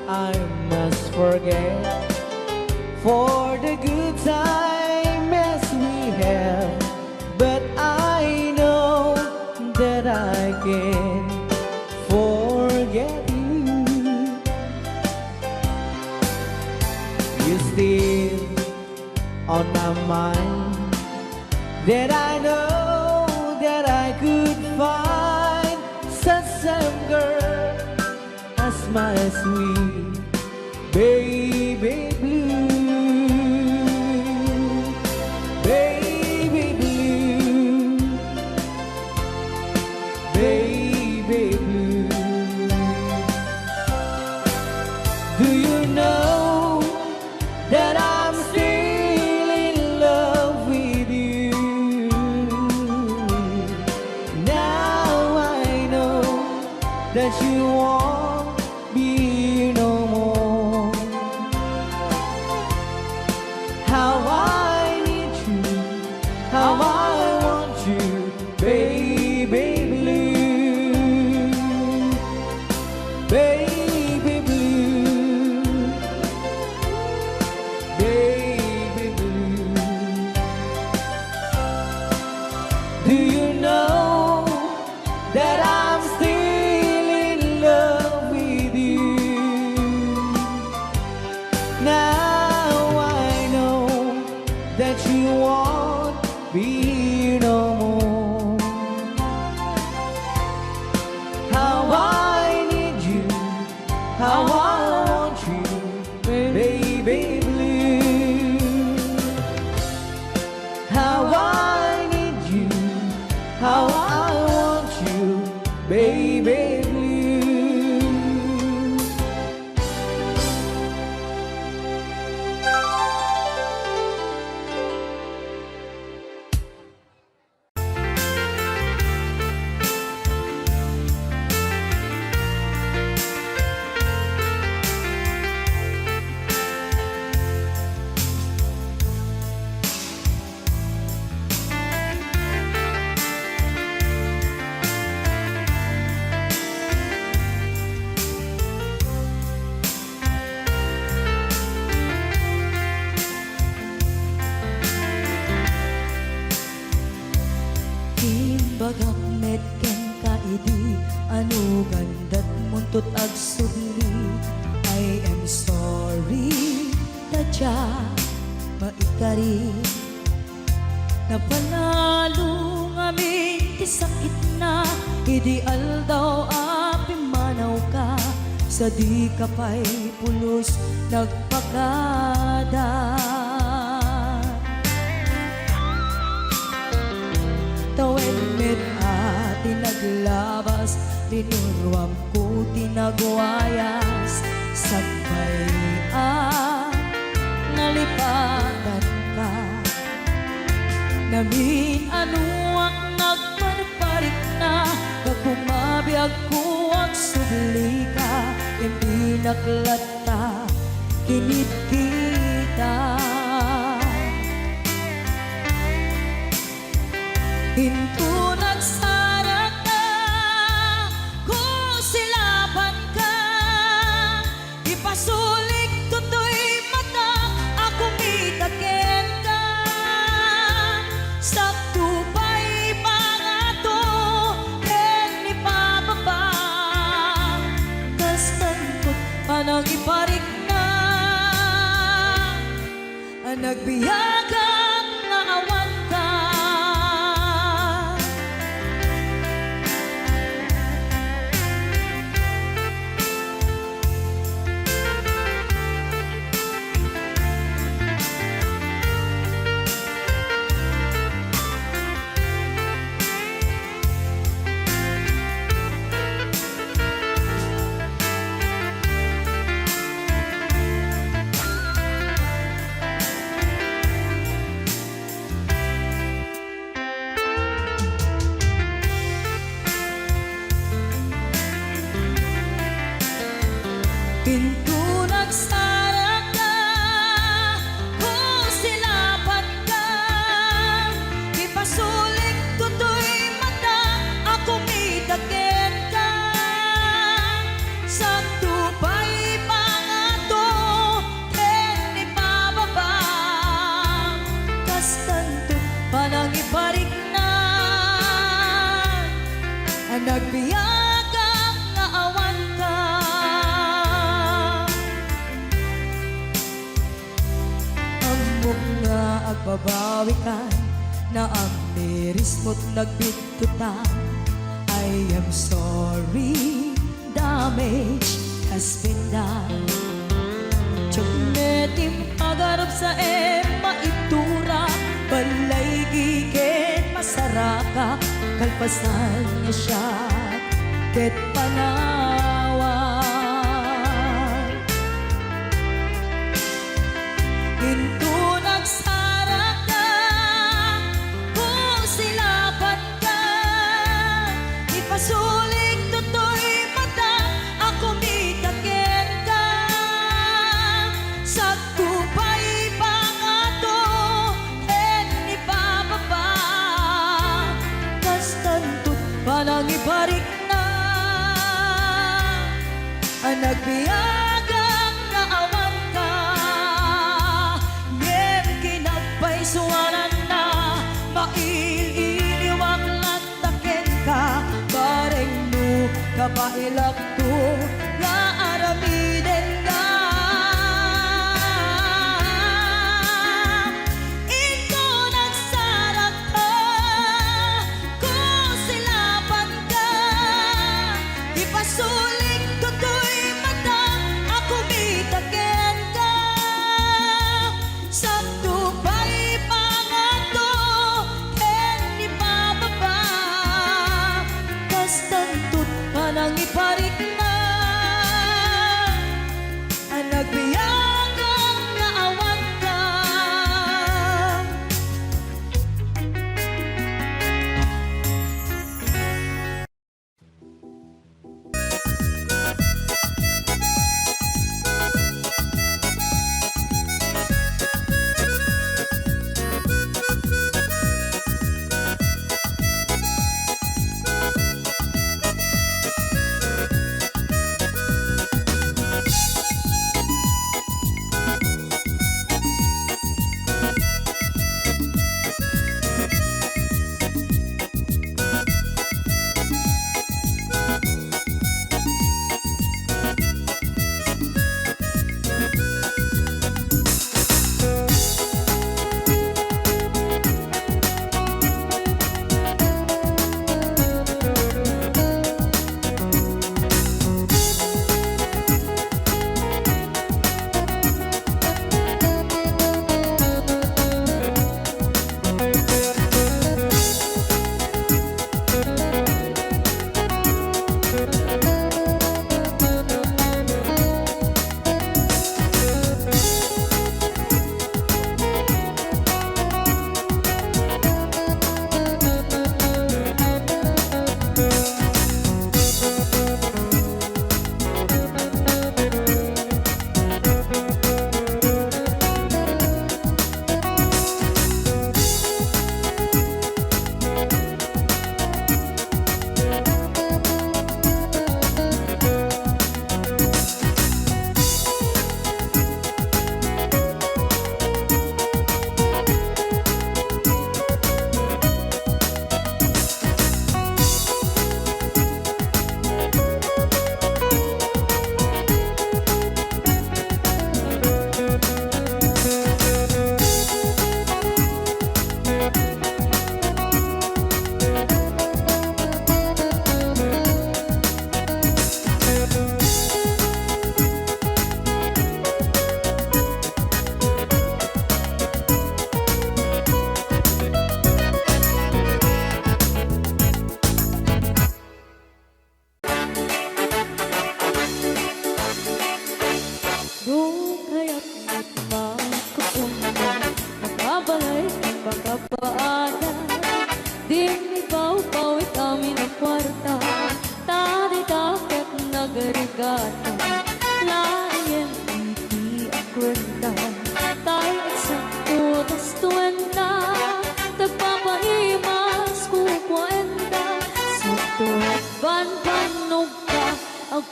S6: I must forget for the good times we have, but I know that I can forget you. You still on my mind, that I know that I could find such a girl as my sweet baby blue, baby blue, baby blue. Do you know that I'm still in love with you? Now I know that you won't be no more. How I need you, how I want you, baby blue, baby blue, baby blue. Do you know that I'm still in love with you? Now I know that you won't be no more. How I need you, how I want you, baby blue. How I need you, how I want you, baby blue.
S3: Bagak met ken kaidi anu gandat muntut ag sudli. I am sorry tadya maikari napanalo ngamin ti sakit na ideal daw api manaw ka sa di kapay pulos nagpagada. Tawid mit ati naglabas, tinuruam ko tinagwayas. Sagbay nalipatan ka. Namin ano ang nagparparik na, kakumabiyag ko ang subli ka. Hindi naklata, kinit kita. Hinto nagsara ka, kung silaban ka, ipasulik tutoy mata, ako mitaken ka. Sakto pa'y mga to, ken ipababa, kastan ko't panang iparik na, ang nagbiyagang na awan ka. Pinto nagsara ka, kung silapan ka, ipasulik tutoy mata, ako midagit ka. Sa tupay pangato, ken ipababa, kas tanto panang iparik na, nagbiyak ang nga awan ka. Amok nga agbabawi ka, na ang miris mo't nagbitutan. I am sorry, damage has been done. Tiyognetim agarap sa maitura, balay gigen masaraka, kalpasan niya siya ket panawan. Into nagsara ka, kung silapan ka, ipasulik tutoy mata, ako midagit ka. Sa tupay pangato, ken ipababa, kas tanto't panang ibarik na, nagbiag ang naawan ka. Ngem kinagpaisuanan na, maililiwag lataken ka, bareng no kapailak to, nga aramiden ka. Ito nagsarap ka, kung silapan ka, ipasulik tutoy mata, ako midagit ka. Sa tupay pangato, ken ipababa, kas tanto't panang iparik na,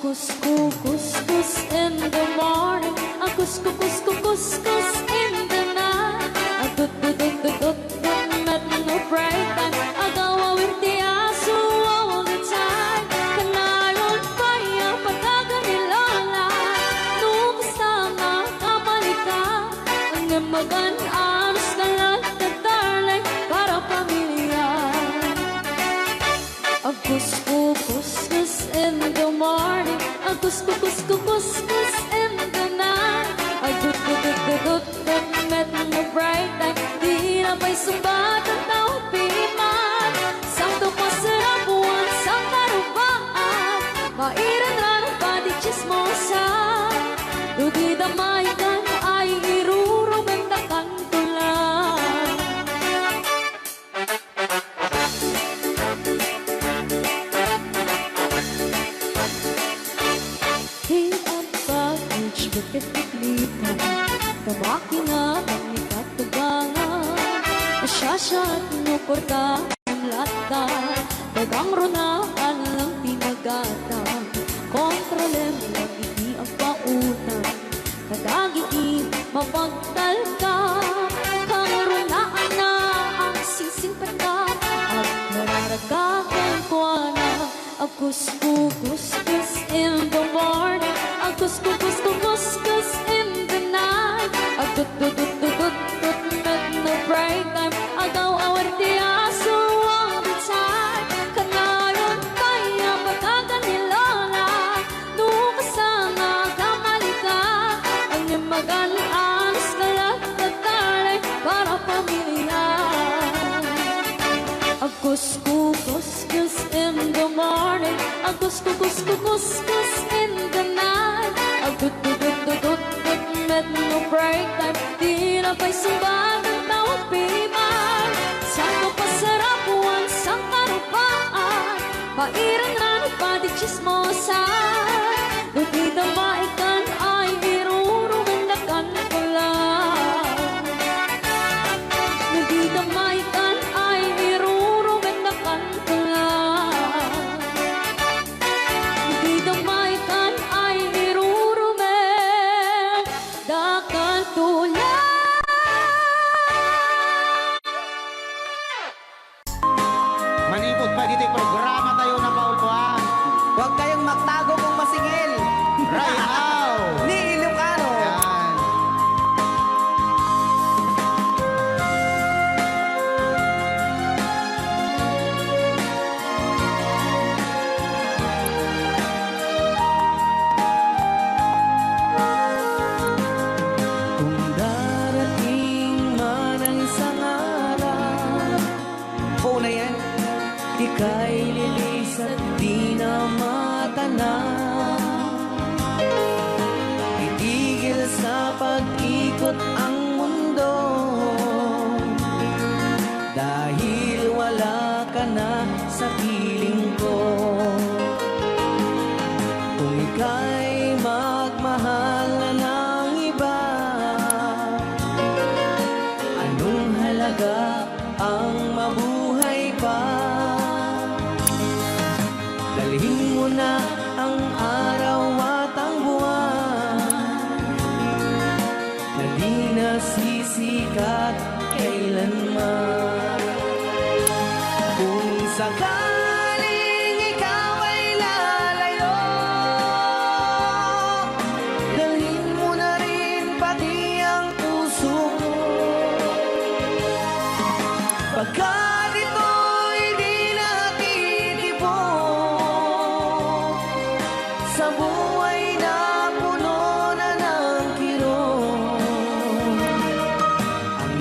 S3: couscous in the morning, a couscous in the night, a good met no break time, a gawa with the aso all the time. Kanayon pa yung pagkaganilala, nung kasama kapalika, ang magan-anos ka lang na darling, para pamilya. A couscous in the morning, a couscous in the night, a good met no bright time, di na pa'y sumbat ang tawag piman. Sakto pa sarap buwan sa karubaan, mairan na ng pati chismosa, di damay kan ay irurumentakan ko lang. Hey, ang package, bakit tiklita? Tabaki nga, bakit katubangan? Asyasya at nuporta ang lata, dagang runaan lang pinagata. Kontrolem lang iti ang pauna, kadagiti mapagtal ka. Kang runaan na ang sisingpata, at nararagahan ko na. A couscous in the morning, a couscous in the night, a good met no break time, a gaw awar di aso all the time. Kanayon kaya pagkaganilala, nung kasama kamalika, ang magan-anos ka lang na darling, para pamilya. A couscous in the morning, a couscous in the night, a good met no break time, di na pa'y sumbat ang tawag piman. Sakto pa sarap buwan sa karupaan, pairan na ng pati chismosa, di damaikan ay irurumendakan ko lang. Di damaikan ay irurumendakan ko lang. Di damaikan ay irurumendakan ko lang.
S5: Manipot pa dito yung programa tayo na maulpuan.
S6: Huwag kayong magtago kung masingil.
S5: Right now!
S6: Ni Ilocano.
S5: Yan.
S6: Kung darating man ang isang araw, una yan, ika'y lilis at di na matanaw. Itigil sa pag-ikot ang mundo, dahil wala ka na sa piling ko. Kung ika'y magmahal na ng iba, anong halaga ang mabuhay pa? Dalhin mo na ang araw at ang buwan, na di nasisikat kailanman. Kung sakaling ikaw ay lalayo, dalhin mo na rin pati ang puso ko. Pagkat ito'y di nakikipon sa buhay na puno na ng kirot, ang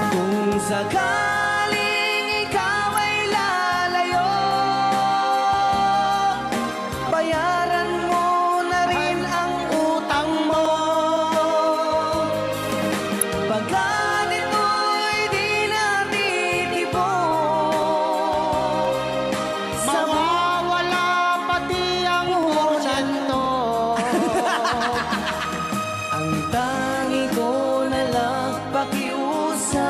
S6: Kung sakaling ikaw ay lalayo, bayaran mo na rin ang utang mo. Pagkat ito'y di natitibok,
S5: Mawawala pati ang porsyento.
S6: ang tangi ko na lang pakiusap.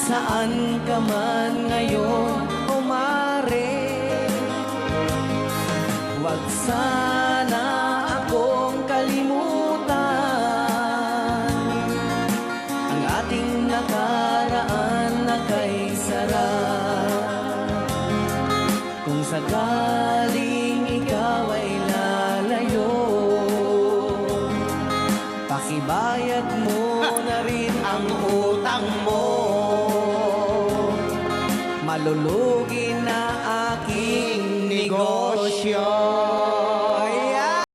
S6: Saan ka man ngayon o mare, huwag sana akong kalimutan. Ang ating nakaraan na kay sarap. Kung sakaling ikaw ay lalayo, pakibayad mo na rin ang utang mo. Malulugi na aking negosyo.